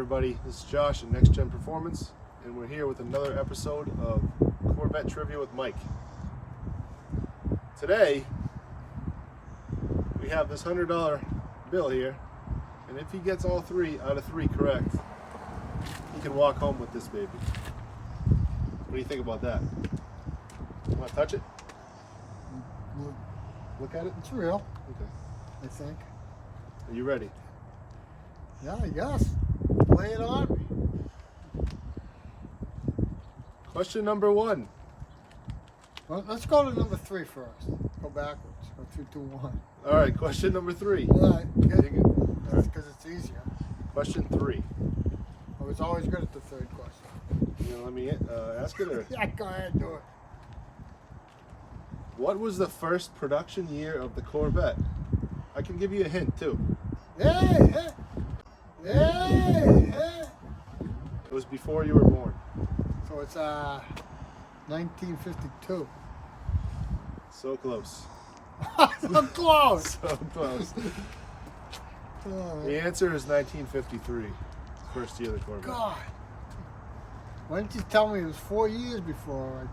everybody, this is Josh at NEXGEN Performance, and we're here with another episode of Corvette Trivia with Mike. Today, we have this $100 bill here, and if he gets all 3 out of 3 correct, he can walk home with this baby. What do you think about that? You want to touch it? Look at it? It's real, Okay. I think. Are you ready? Yeah, I guess. Lay it on me. Question number 1. Well, let's go to number 3 first. Go backwards. Go 3, 2, 1. All right, question number 3. All right, good. All right. Because it's easier. Question 3. I was always good at the third question. You gonna let me ask it, or Yeah, go ahead and do it. what was the first production year of the Corvette? I can give you a hint too. Hey! It was before you were born. So it's 1952. So close. So close. So close. The answer is 1953. First year of the Corvette. God. Why didn't you tell me it was 4 years before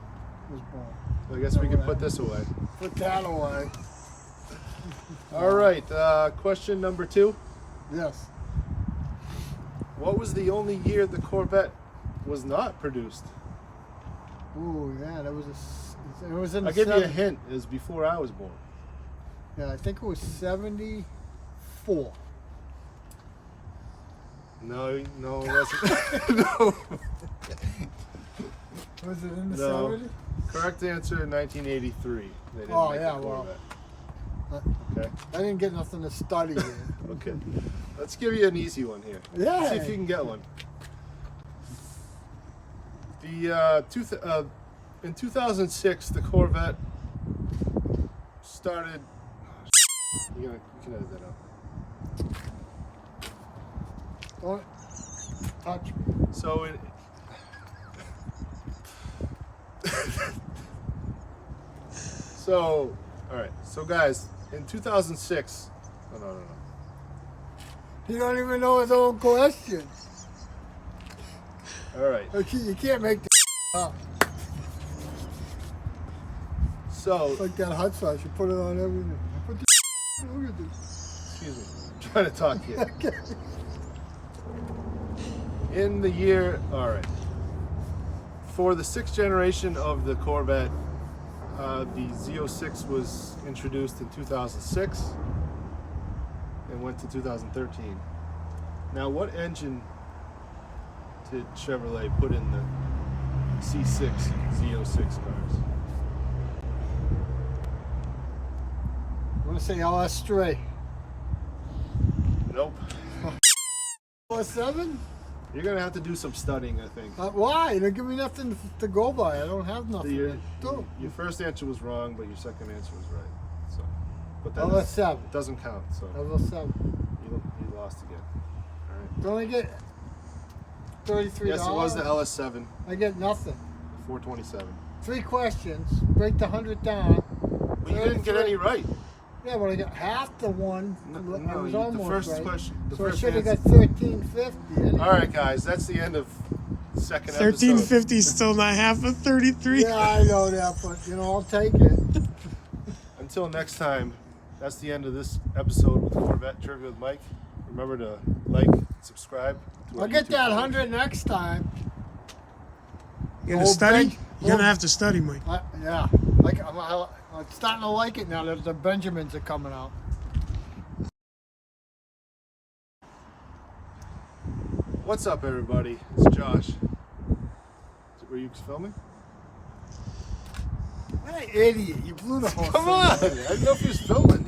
I was born? I guess we can put this away. Put that away. All right, question number 2. Yes. What was the only year the Corvette was not produced? Ooh, yeah, that was it was in the I'll give you a 70s. hint. It was before I was born. Yeah, I think it was 74. No, it wasn't. No. Was it in the No. 70s? Correct answer, 1983. They didn't Oh, make yeah, the well. Corvette. Okay. I didn't get nothing to study here. Okay. Let's give you an easy one here. Yeah. See if you can get one. In 2006, the Corvette started. You can edit that out. Don't touch me. So it. So, all right. So guys, in 2006. Oh, no. He don't even know his own question. All right. You can't make this up. So. It's like that hot sauce. You put it on everything. Put the look at this. Excuse me. I'm trying to talk here. Okay. In the year, all right, for the 6th generation of the Corvette, the Z06 was introduced in 2006 and went to 2013. Now, what engine did Chevrolet put in the C6 Z06 cars? I want to say LS3. Nope. LS7? You're gonna have to do some studying, I think. Why? You don't give me nothing to go by. I don't have nothing Your, to do. your first answer was wrong, but your second answer was right. So, but that LS7. it doesn't count. So LS7. you lost again. All right. Don't I get $33? Yes, it was the LS7, I get nothing. 427. 3 questions. Break the 100 down. But you didn't get any right. Yeah, but I got half the one. I was almost the first right. question. The So I first should have answer. got 1350. Anyway. All right, guys, that's the end of the second episode. 1350 is still not half of 33. Yeah, I know that, but I'll take it. Until next time, that's the end of this episode with Corvette Trivia with Mike. Remember to like, subscribe. To our I'll get YouTube that page. 100 next time. You're gonna Old study? Ben- You're gonna have to study, Mike. Yeah, I'm starting to like it now that the Benjamins are coming out. What's up, everybody? It's Josh. Were you filming? What an idiot! You blew the whole Come thing. on! I didn't know if he was filming.